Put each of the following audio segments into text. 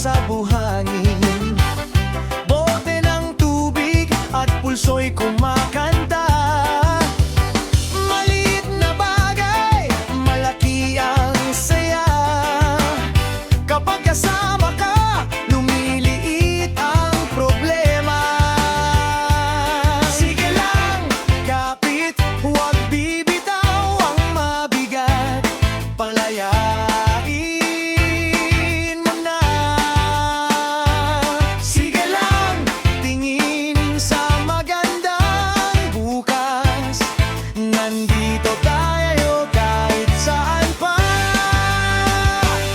sa buhangin. Bote ng tubig at pulso'y kumakanta. Maliit na bagay, malaki ang saya. Kapag kasama ka, lumiliit ang problema. Sige lang, kapit, huwag bibitaw ang mabigat. Palayain mo na. Sige lang, tingin sa magandang bukas. Nandito tayo kahit saan pa.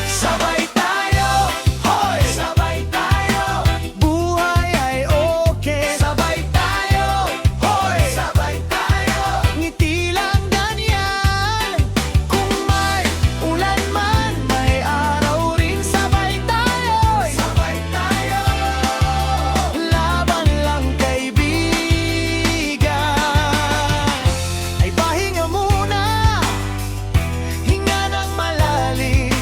Sabay tayo, hoy! Sabay tayo, buhay ay okay. Sabay tayo, hoy! Sabay tayo, ngiti lang ganyan. Kung may ulan man, may araw rin. Sabay tayo, sabay tayo, laban lang kaibigan. Ay pahinga muna, hinga ng malalim.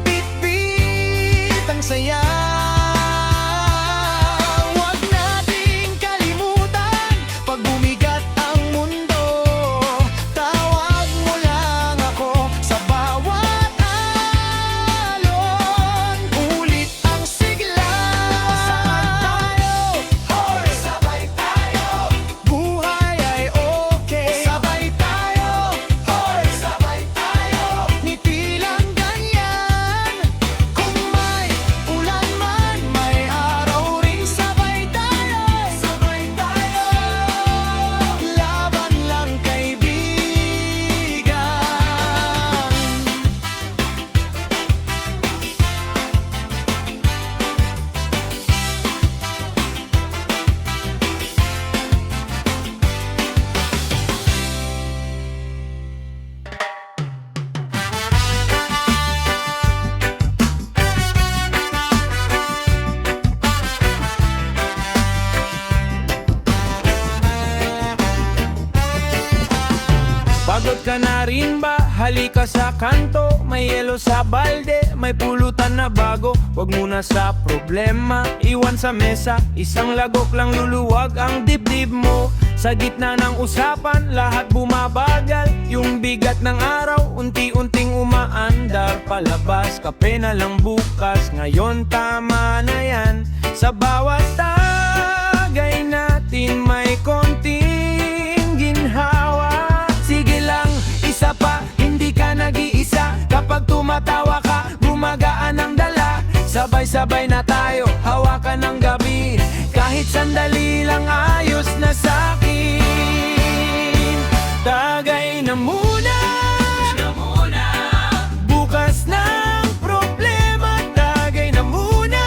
Bit-bit ang saya. Huwag nating kalimutan, pag bumigat ang mundo, tawag mo lang ako sa bawat alon. Ulit ang sigla. Sabay tayo, hoy! Sabay tayo, buhay ay okay. Sabay tayo, hoy! Sabay tayo, ngiti lang ganyan. Kung may ulan man, may araw rin. Sabay tayo, laban lang kaibigan. Pagod ka na rin ba? Halika sa kanto. May yelo sa balde, may pulutan na bago. Wag muna sa problema, iwan sa mesa. Isang lagok lang luluwag ang dibdib mo. Sa gitna ng usapan, lahat bumabagal. Yung bigat ng araw, unti-unting umaandar. Palabas, kape na lang bukas. Ngayon tama na yan. Sa bawat tagay natin may konting ginhawa. Sige lang, isa pa, hindi ka nag-iisa. Kapag tumatawa ka, gumagaan ang dala. Sabay-sabay na tayo, hawakan ng gabi. Kahit sandali lang, ayos na sa'kin. Tagay na muna, bukas ng problema. Tagay na muna,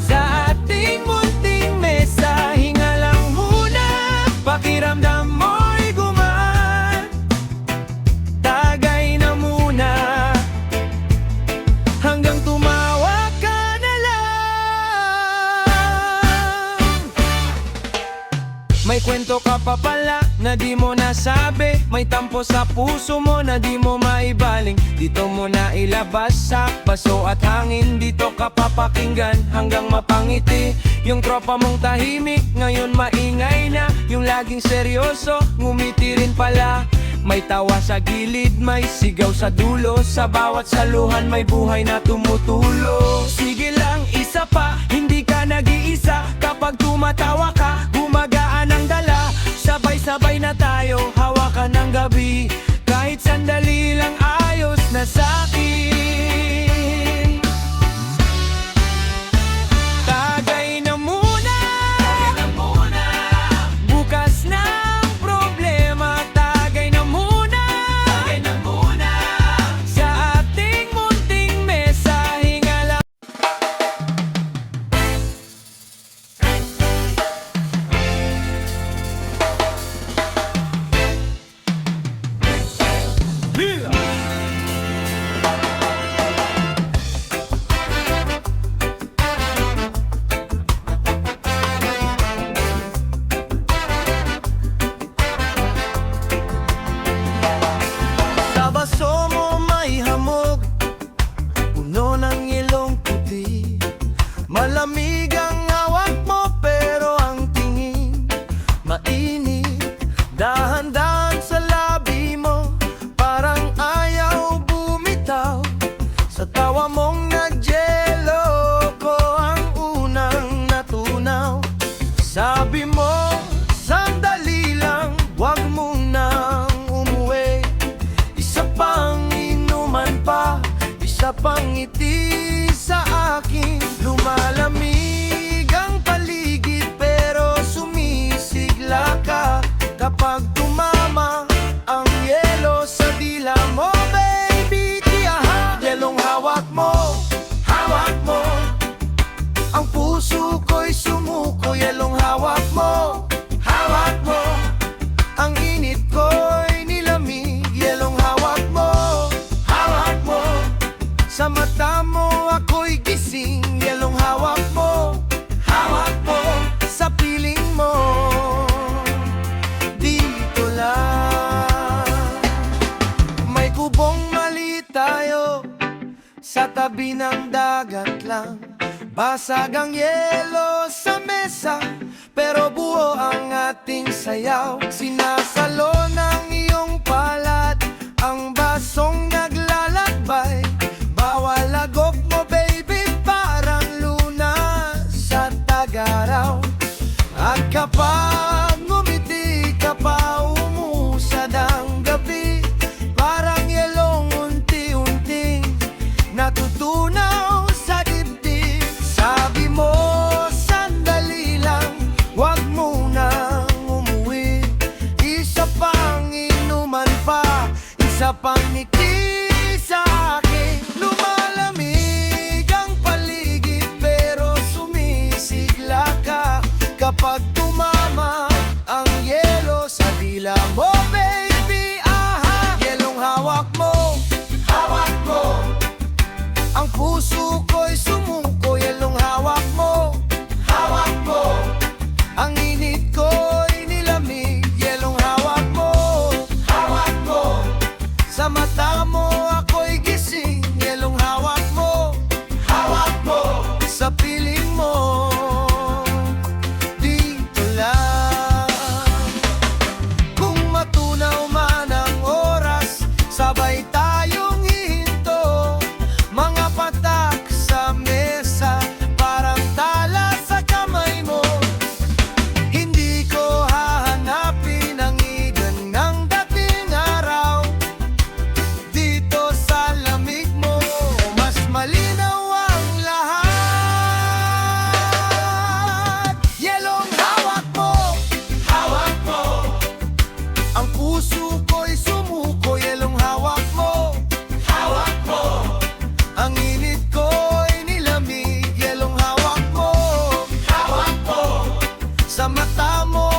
sa ating munting mesa. Hinga lang muna, pakiramdam mo'y gumaan. Tagay na muna, hanggang tumawa ka na lang. May kwento ka pa pala na di mo nasabi. May tampo sa puso mo na di mo maibaling. Dito mo na ilabas sa baso at hangin. Dito ka papakinggan hanggang mapangiti. Yung tropa mong tahimik, ngayon maingay na. Yung laging seryoso, ngumiti rin pala. May tawa sa gilid, may sigaw sa dulo. Sa bawat saluhan may buhay na tumutulo. Sige lang, isa pa, hindi ka nag-iisa. Kapag tumatawa ka, gumagaan ang dala. Sabay-sabay na tayo, hawakan ng gabi. Kahit sandali lang, ayos na sa'kin. Tagay na muna, bukas ng problema. Tagay na muna, sa ating munting mesa. Hinga lang. Sabi mo, sandali lang, wag mo nang umuwi. Isa pang inuman pa, isa pang ngiti sa akin. Lumalamig ang paligid pero sumisigla ka kapag tumama ang yelo sa dila mo, baby. Tiyaha, yelong hawak mo, hawak mo. Ang puso ko'y sumuko, yelong hawak mo, hawak mo. Ang init ko'y nilamig, yelong hawak mo, hawak mo. Sa mata mo ako'y gising, yelong hawak mo, hawak mo. Sa piling mo, dito lang. May kubong mali tayo, sa tabi ng dagat lang. Basag ang yelo sa mesa, pero buo ang ating sayaw. Sinasalo ng iyong palad ang basong naglalakbay. Bawal lagok mo, baby, parang lunas sa tag-araw. At kapag ngumiti ka pa, umusad ang gabi. Parang yelong unti-unting natutunaw sa dibdib. Sabi mo, sandali lang, wag mo nang umuwi. Isa pang inuman pa, isa pang ngiti sa akin. Lumalamig ang paligid pero sumisigla ka kapag tumama ang yelo sa dila mo, baby. Aha, yelong hawak mo, hawak mo. Ang puso ko'y sumuko, yelong hawak mo, hawak mo. Ang init ko'y nilamig, yelong hawak mo, hawak mo. Sa mata mo ako'y gising, yelong hawak mo, hawak mo. Sa piling mo, dito lang. Kung matunaw man ang oras, sabay tayong hihinto. Mga patak sa mesa, parang tala sa kamay mo. Hindi ko hahanapin ang igan ng dating araw. Dito sa lamig mo, mas malinaw ang lahat. Yelong hawak mo, hawak mo. Ang puso ko'y sumuko, yelong hawak mo, hawak mo. Ang init ko'y nilamig, yelong hawak mo, hawak mo. Sa mata mo